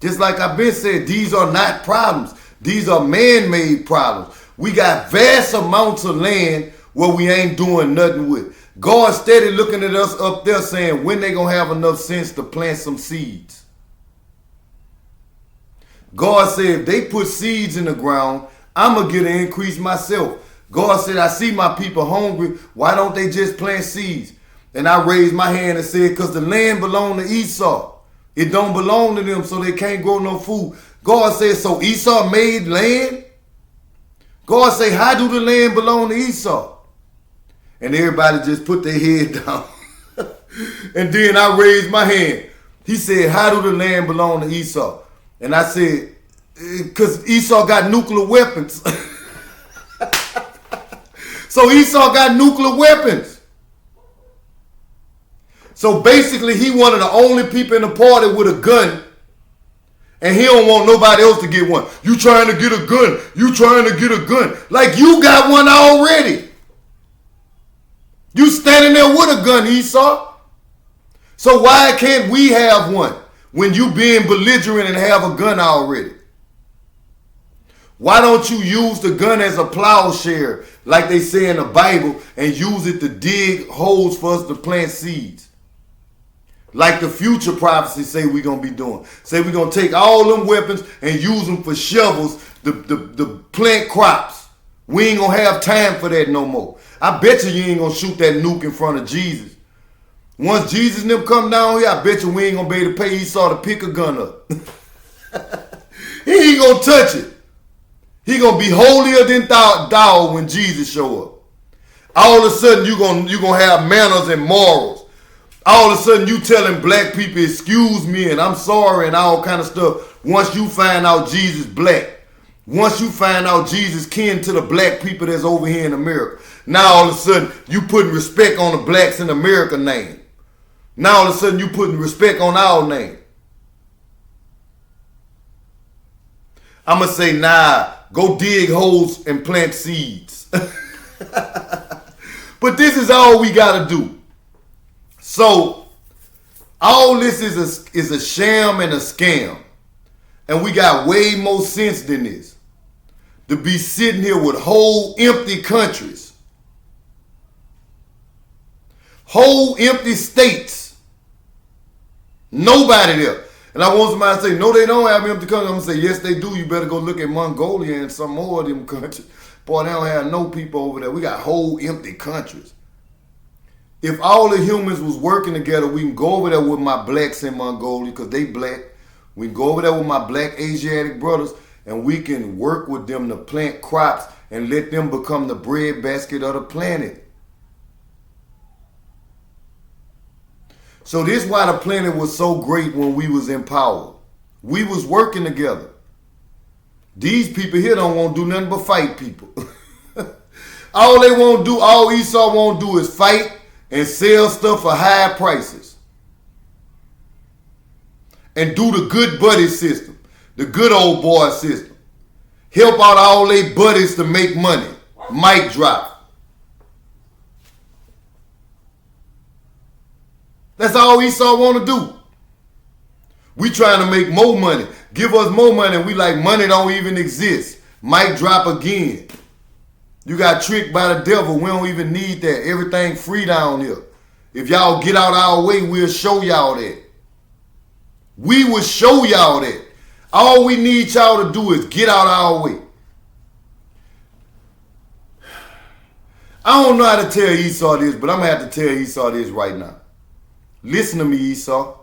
Just like I've been saying, these are not problems. These are man-made problems. We got vast amounts of land where we ain't doing nothing with. God steady looking at us up there saying when they gonna have enough sense to plant some seeds. God said if they put seeds in the ground, I'm going to get an increase myself. God said, I see my people hungry. Why don't they just plant seeds? And I raised my hand and said, because the land belonged to Esau. It don't belong to them, so they can't grow no food. God said, so Esau made land? God said, how do the land belong to Esau? And everybody just put their head down. And then I raised my hand. He said, how do the land belong to Esau? And I said, because Esau got nuclear weapons. So Esau got nuclear weapons. So basically he one of the only people in the party with a gun. And he don't want nobody else to get one. You trying to get a gun. You trying to get a gun. Like you got one already. You standing there with a gun, Esau. So why can't we have one when you being belligerent and have a gun already? Why don't you use the gun as a plowshare, like they say in the Bible, and use it to dig holes for us to plant seeds? Like the future prophecies say we're going to be doing. Say we're going to take all them weapons and use them for shovels to plant crops. We ain't going to have time for that no more. I bet you ain't going to shoot that nuke in front of Jesus. Once Jesus and them come down here, I bet you we ain't going to be able to pay Esau to pick a gun up. He ain't going to touch it. He gonna be holier than thou when Jesus show up. All of a sudden you gonna have manners and morals. All of a sudden you telling black people, excuse me and I'm sorry and all kind of stuff. Once you find out Jesus black. Once you find out Jesus kin to the black people that's over here in America. Now all of a sudden you putting respect on the blacks in America name. Now all of a sudden you putting respect on our name. I'm gonna say, nah. Go dig holes and plant seeds. But this is all we got to do. So, all this is a sham and a scam. And we got way more sense than this. To be sitting here with whole empty countries. Whole empty states. Nobody there. And I want somebody to say, no, they don't have empty countries. I'm going to say, yes, they do. You better go look at Mongolia and some more of them countries. Boy, they don't have no people over there. We got whole empty countries. If all the humans was working together, we can go over there with my blacks in Mongolia because they black. We can go over there with my black Asiatic brothers and we can work with them to plant crops and let them become the breadbasket of the planet. So this is why the planet was so great when we was in power. We was working together. These people here don't want to do nothing but fight people. All they want to do, all Esau want to do is fight and sell stuff for high prices. And do the good buddy system. The good old boy system. Help out all they buddies to make money. Mic drop. That's all Esau want to do. We trying to make more money. Give us more money. We like money don't even exist. Mic drop again. You got tricked by the devil. We don't even need that. Everything free down here. If y'all get out our way, we'll show y'all that. We will show y'all that. All we need y'all to do is get out our way. I don't know how to tell Esau this, but I'm going to have to tell Esau this right now. Listen to me, Esau.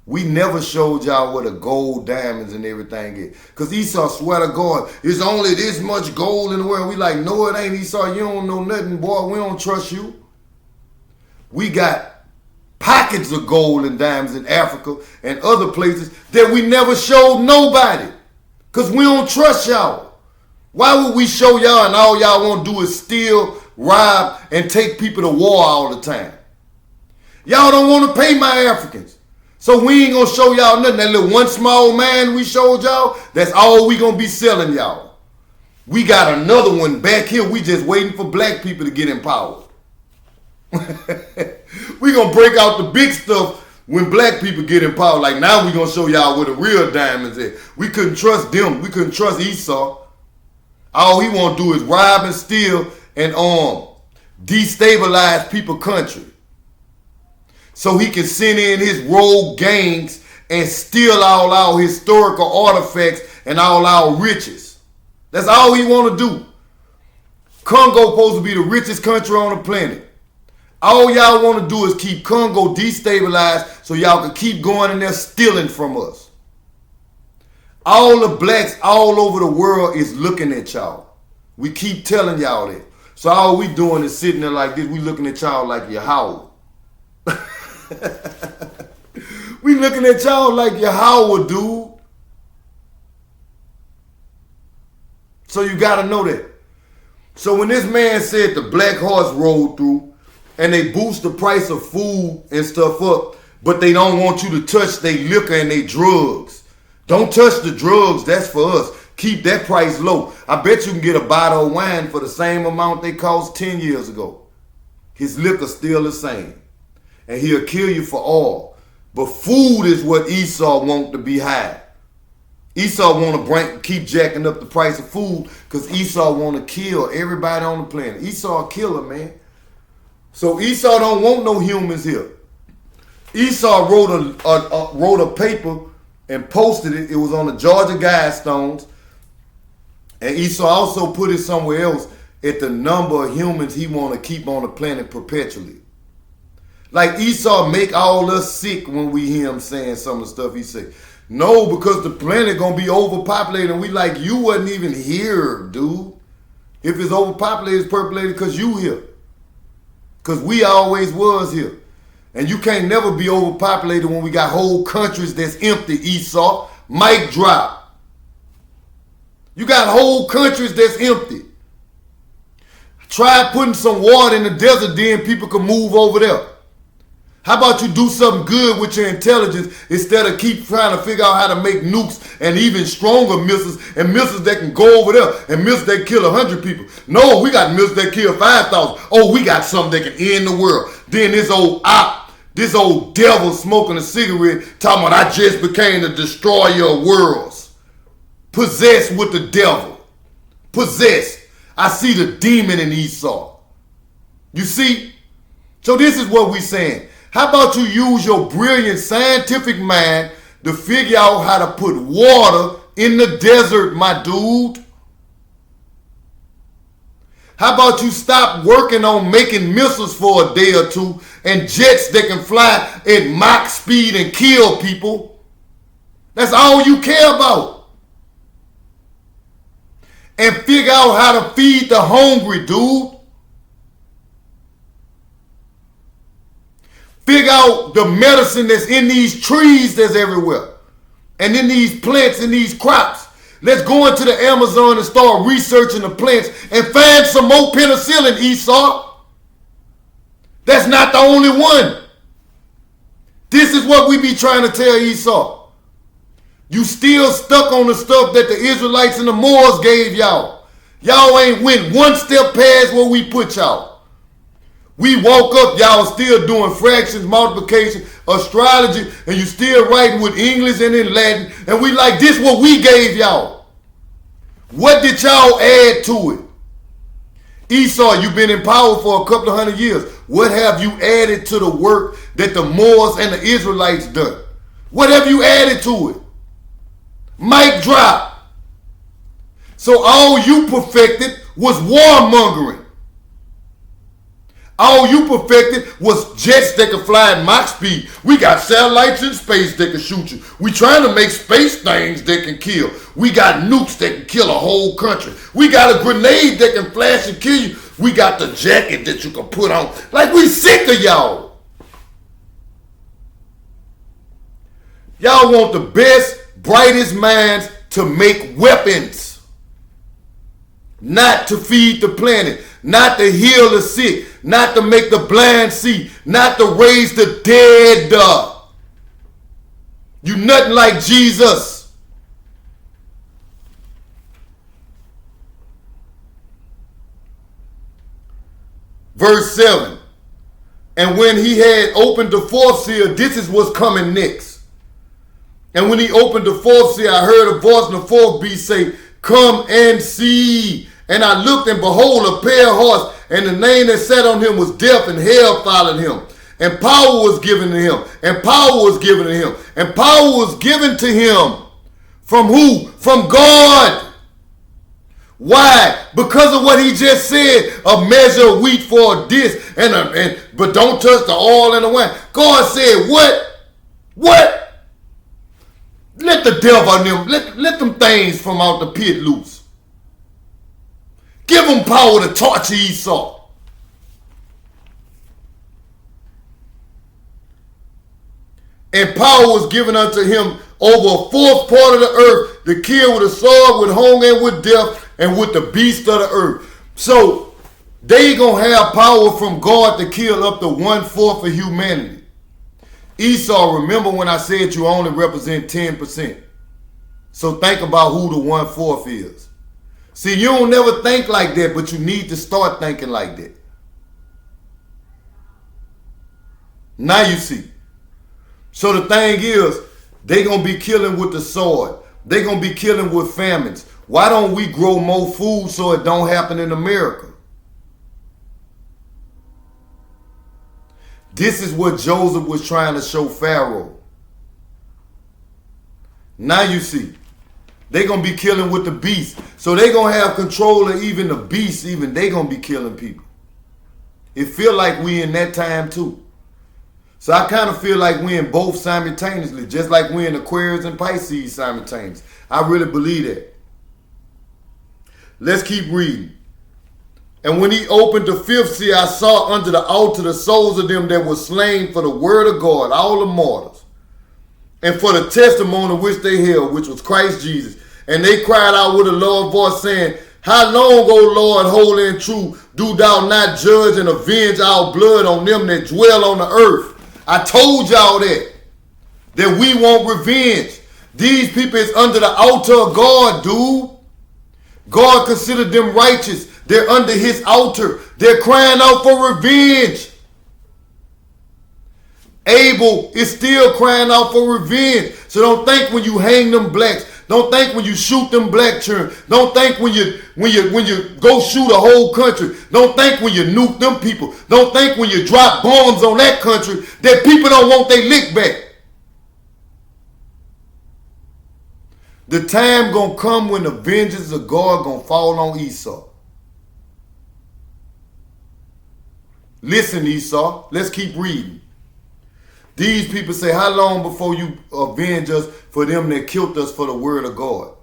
We never showed y'all where the gold, diamonds, and everything is. Because Esau swear to God, it's only this much gold in the world. We like, no, it ain't, Esau. You don't know nothing, boy. We don't trust you. We got pockets of gold and diamonds in Africa and other places that we never showed nobody. Because we don't trust y'all. Why would we show y'all and all y'all want to do is steal, rob, and take people to war all the time? Y'all don't want to pay my Africans. So we ain't going to show y'all nothing. That little one small man we showed y'all, that's all we going to be selling y'all. We got another one back here. We just waiting for black people to get in power. We going to break out the big stuff when black people get in power. Like now we going to show y'all where the real diamonds is. We couldn't trust them. We couldn't trust Esau. All he want to do is rob and steal and destabilize people's country. So he can send in his rogue gangs and steal all our historical artifacts and all our riches. That's all he want to do. Congo supposed to be the richest country on the planet. All y'all want to do is keep Congo destabilized so y'all can keep going in there stealing from us. All the blacks all over the world is looking at y'all. We keep telling y'all that. So all we doing is sitting there like this. We looking at y'all like Yahweh. We looking at y'all like Yahweh, dude. So you got to know that. So when this man said the black horse rolled through and they boost the price of food and stuff up, but they don't want you to touch their liquor and their drugs. Don't touch the drugs. That's for us. Keep that price low. I bet you can get a bottle of wine for the same amount they cost 10 years ago. His liquor's still the same. And he'll kill you for all. But food is what Esau want to be high. Esau want to keep jacking up the price of food because Esau want to kill everybody on the planet. Esau a killer, man. So Esau don't want no humans here. Esau wrote a paper and posted it. It was on the Georgia Guidestones. And Esau also put it somewhere else at the number of humans he want to keep on the planet perpetually. Like Esau make all us sick when we hear him saying some of the stuff he say. No, because the planet gonna be overpopulated, and we like, you wasn't even here, dude. If it's overpopulated, it's populated because you here. Because we always was here. And you can't never be overpopulated when we got whole countries that's empty, Esau. Mic drop. You got whole countries that's empty. Try putting some water in the desert, then people can move over there. How about you do something good with your intelligence instead of keep trying to figure out how to make nukes and even stronger missiles and missiles that can go over there and missiles that kill 100 people. No, we got missiles that kill 5,000. Oh, we got something that can end the world. Then this old devil smoking a cigarette talking about I just became the destroyer of worlds. Possessed with the devil. Possessed. I see the demon in Esau. You see? So this is what we saying. How about you use your brilliant scientific mind to figure out how to put water in the desert, my dude? How about you stop working on making missiles for a day or two and jets that can fly at Mach speed and kill people? That's all you care about. And figure out how to feed the hungry, dude. Figure out the medicine that's in these trees that's everywhere. And in these plants and these crops. Let's go into the Amazon and start researching the plants and find some more penicillin, Esau. That's not the only one. This is what we be trying to tell Esau. You still stuck on the stuff that the Israelites and the Moors gave y'all. Y'all ain't went one step past where we put y'all. We woke up, y'all still doing fractions, multiplication, astrology, and you still writing with English and in Latin. And we like, this what we gave y'all. What did y'all add to it? Esau, you've been in power for a couple of 100 years. What have you added to the work that the Moors and the Israelites done? What have you added to it? Mic drop. So all you perfected was warmongering. All you perfected was jets that can fly at Mach speed. We got satellites in space that can shoot you. We trying to make space things that can kill. We got nukes that can kill a whole country. We got a grenade that can flash and kill you. We got the jacket that you can put on. Like, we sick of y'all. Y'all want the best, brightest minds to make weapons. Not to feed the planet. Not to heal the sick. Not to make the blind see. Not to raise the dead. You nothing like Jesus. Verse 7. And when he had opened the fourth seal, this is what's coming next. And when he opened the fourth seal, I heard a voice in the fourth beast say, come and see. And I looked, and behold, a pale horse, and the name that sat on him was Death, and hell followed him. And power was given to him. And power was given to him. And power was given to him. From who? From God. Why? Because of what he just said. A measure of wheat for this, but don't touch the oil and the wine. God said, what? What? Let the devil in them, let them things from out the pit loose. Give them power to torture Esau. And power was given unto him over a fourth part of the earth to kill with a sword, with hunger, and with death, and with the beast of the earth. So they gonna have power from God to kill up to 1/4 of humanity. Esau, remember when I said you only represent 10%. So think about who the 1/4 is. See, you don't never think like that, but you need to start thinking like that. Now you see. So the thing is, they going to be killing with the sword. They going to be killing with famines. Why don't we grow more food so it don't happen in America? This is what Joseph was trying to show Pharaoh. Now you see. They're going to be killing with the beast. So they're going to have control of even the beast. Even they're going to be killing people. It feel like we in that time too. So I kind of feel like we in both simultaneously. Just like we in Aquarius and Pisces simultaneously. I really believe that. Let's keep reading. And when he opened the fifth seal, I saw under the altar the souls of them that were slain for the word of God, all the martyrs, and for the testimony which they held, which was Christ Jesus. And they cried out with a loud voice, saying, how long, O Lord, holy and true, do thou not judge and avenge our blood on them that dwell on the earth? I told y'all that we want revenge. These people is under the altar of God, dude. God considered them righteous. They're under his altar. They're crying out for revenge. Abel is still crying out for revenge. So don't think when you hang them blacks. Don't think when you shoot them black children. Don't think when you go shoot a whole country. Don't think when you nuke them people. Don't think when you drop bombs on that country that people don't want their lick back. The time gonna come when the vengeance of God gonna fall on Esau. Listen, Esau, let's keep reading. These people say, how long before you avenge us for them that killed us for the word of God?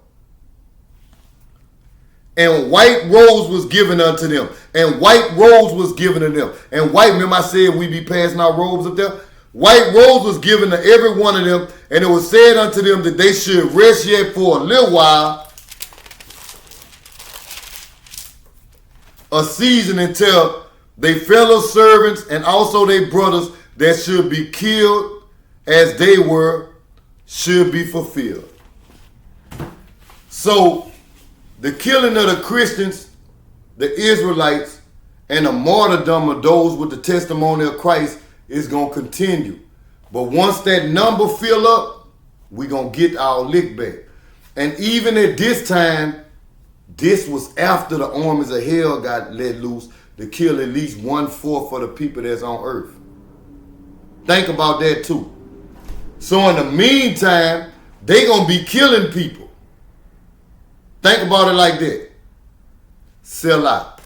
And white robes was given unto them. And white robes was given to them. And white, remember I said we be passing our robes up there? White robes was given to every one of them. And it was said unto them that they should rest yet for a little while, a season, until they fellow servants and also their brothers that should be killed as they were should be fulfilled. So the killing of the Christians, the Israelites, and the martyrdom of those with the testimony of Christ is going to continue. But once that number fill up, we're going to get our lick back. And even at this time, this was after the armies of hell got let loose to kill at least 1/4 of the people that's on earth. Think about that too. So in the meantime, they gonna be killing people. Think about it like that. Sell out.